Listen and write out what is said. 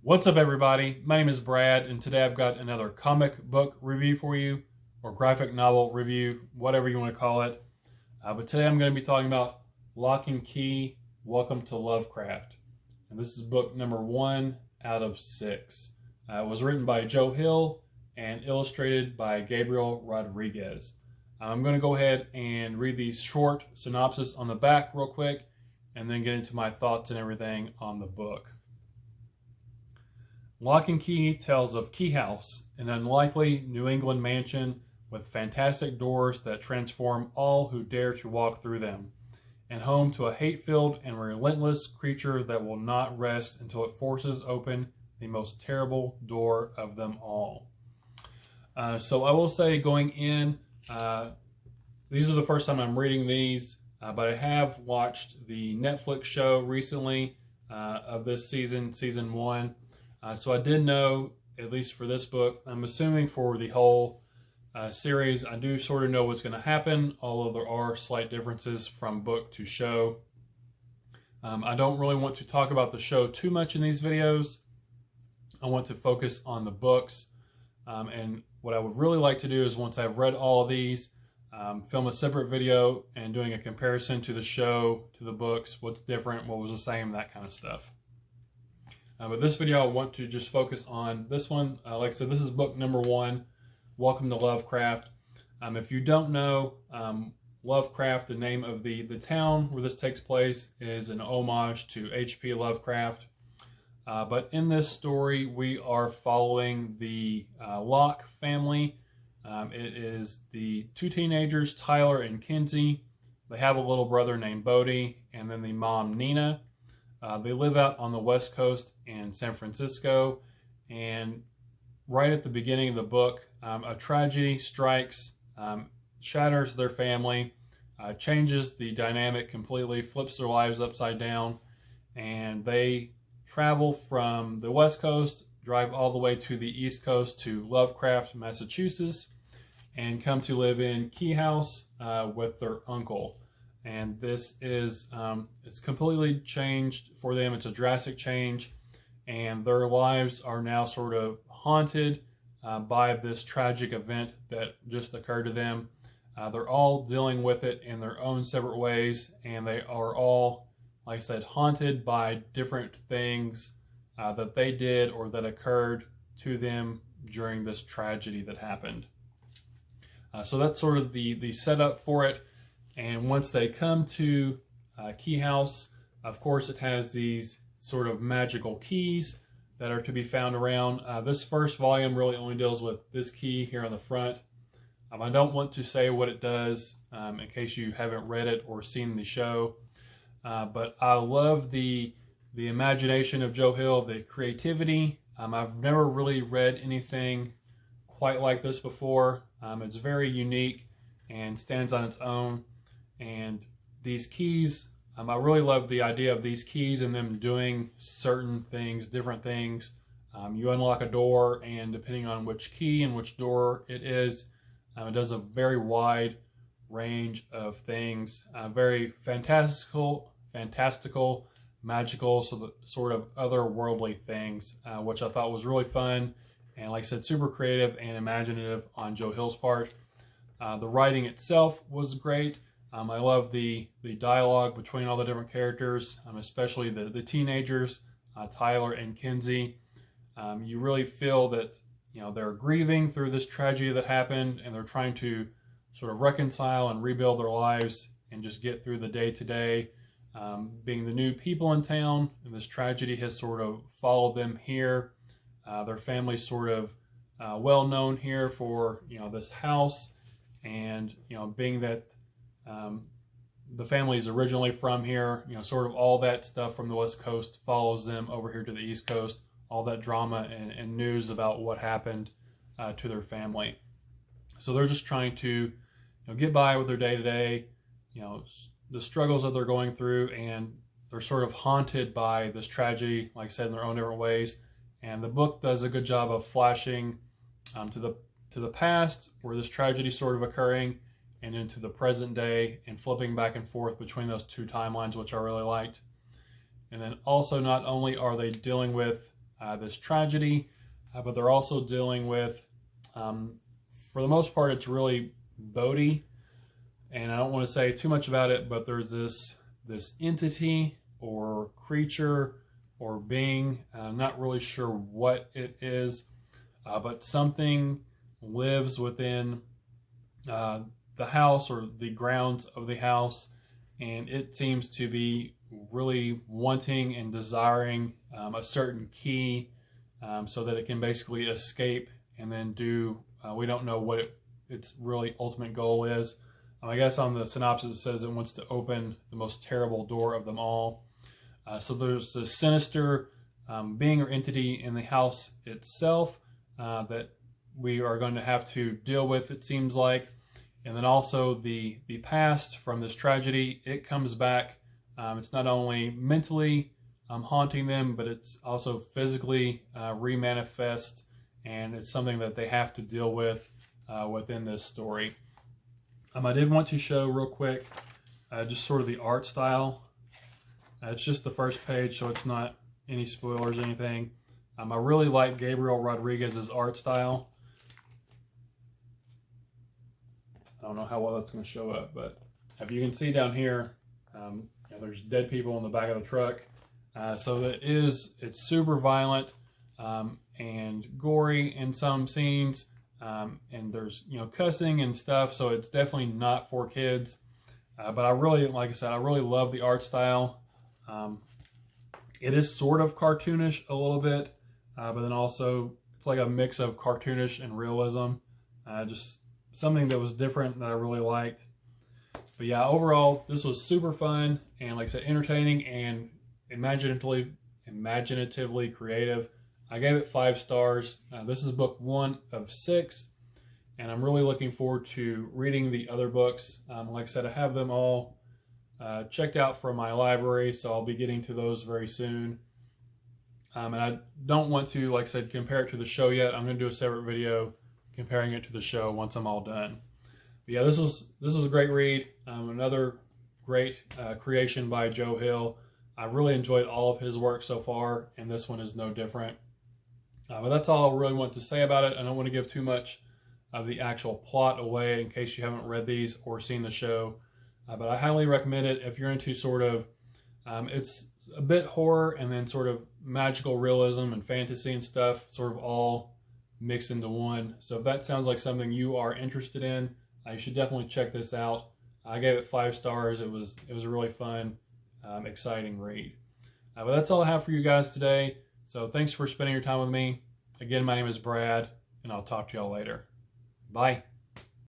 What's up, everybody? My name is Brad, and today I've got another comic book review for you, or graphic novel review, whatever you want to call it. But today I'm going to be talking about Locke Key, Welcome to Lovecraft. And this is book number 1 out of 6. It was written by Joe Hill and illustrated by Gabriel Rodriguez. I'm going to go ahead and read the short synopsis on the back real quick, and then get into my thoughts and everything on the book. Locke Key tells of Key House, an unlikely New England mansion with fantastic doors that transform all who dare to walk through them, and home to a hate-filled and relentless creature that will not rest until it forces open the most terrible door of them all. So I will say, going in, these are the first time I'm reading these, but I have watched the Netflix show recently of this season, season 1. So I did know, at least for this book, I'm assuming for the whole series, I do sort of know what's going to happen, although there are slight differences from book to show. I don't really want to talk about the show too much in these videos. I want to focus on the books. And what I would really like to do is, once I've read all of these, film a separate video and doing a comparison to the show, to the books, what's different, what was the same, that kind of stuff. But this video, I want to just focus on this one. Like I said, this is book number 1, Welcome to Lovecraft. If you don't know, Lovecraft, the name of the town where this takes place, is an homage to H.P. Lovecraft. But in this story, we are following the Locke family. It is the 2 teenagers, Tyler and Kinsey. They have a little brother named Bodie, and then the mom, Nina. They live out on the West Coast in San Francisco, and right at the beginning of the book, a tragedy strikes, shatters their family, changes the dynamic completely, flips their lives upside down, and they travel from the West Coast, drive all the way to the East Coast to Lovecraft, Massachusetts, and come to live in Key House with their uncle. And this is, it's completely changed for them. It's a drastic change, and their lives are now sort of haunted by this tragic event that just occurred to them. They're all dealing with it in their own separate ways, and they are all, like I said, haunted by different things that they did or that occurred to them during this tragedy that happened. So that's sort of the setup for it. And once they come to Key House, of course, it has these sort of magical keys that are to be found around. This first volume really only deals with this key here on the front. I don't want to say what it does in case you haven't read it or seen the show. But I love the imagination of Joe Hill, the creativity. I've never really read anything quite like this before. It's very unique and stands on its own. And these keys, I really love the idea of these keys and them doing certain things, different things. You unlock a door, and depending on which key and which door it is, it does a very wide range of things. Very fantastical, magical, so the sort of otherworldly things, which I thought was really fun. And like I said, super creative and imaginative on Joe Hill's part. The writing itself was great. I love the dialogue between all the different characters, especially the teenagers, Tyler and Kinsey. You really feel that, they're grieving through this tragedy that happened, and they're trying to sort of reconcile and rebuild their lives and just get through the day-to-day. Being the new people in town, and this tragedy has sort of followed them here. Their family's sort of well known here for, this house, and, being that the family is originally from here, sort of all that stuff from the West Coast follows them over here to the East Coast, all that drama and news about what happened to their family. So they're just trying to get by with their day-to-day, the struggles that they're going through, and they're sort of haunted by this tragedy, like I said, in their own different ways. And the book does a good job of flashing to the past, where this tragedy is sort of occurring, and into the present day, and flipping back and forth between those 2 timelines, which I really liked. And then also, not only are they dealing with this tragedy, but they're also dealing with, for the most part, it's really Bodhi, and I don't want to say too much about it, but there's this entity or creature or being, I'm not really sure what it is, but something lives within the house or the grounds of the house, and it seems to be really wanting and desiring a certain key, so that it can basically escape and then do, we don't know what its really ultimate goal is. I guess on the synopsis it says it wants to open the most terrible door of them all. So there's this sinister being or entity in the house itself that we are going to have to deal with, it seems like. And then also the past from this tragedy, it comes back. It's not only mentally haunting them, but it's also physically remanifest, and it's something that they have to deal with within this story. I did want to show real quick just sort of the art style. It's just the first page, so it's not any spoilers or anything. I really like Gabriel Rodriguez's art style. I don't know how well that's going to show up, but if you can see down here, there's dead people in the back of the truck. So it's super violent and gory in some scenes, and there's cussing and stuff. So it's definitely not for kids. But I really, like I said, I really love the art style. It is sort of cartoonish a little bit, but then also it's like a mix of cartoonish and realism. Just something that was different that I really liked. But yeah, overall, this was super fun and, like I said, entertaining and imaginatively creative. I gave it 5 stars. This is book 1 of 6, and I'm really looking forward to reading the other books. Like I said, I have them all checked out from my library, so I'll be getting to those very soon. And I don't want to, like I said, compare it to the show yet. I'm going to do a separate video comparing it to the show once I'm all done. But yeah, this was a great read. Another great creation by Joe Hill. I really enjoyed all of his work so far, and this one is no different. But that's all I really want to say about it. I don't want to give too much of the actual plot away in case you haven't read these or seen the show. But I highly recommend it if you're into sort of, it's a bit horror and then sort of magical realism and fantasy and stuff, sort of all mixed into one. So if that sounds like something you are interested in, you should definitely check this out. I gave it 5 stars. It was a really fun, exciting read. But that's all I have for you guys today. So thanks for spending your time with me. Again, my name is Brad, and I'll talk to y'all later. Bye.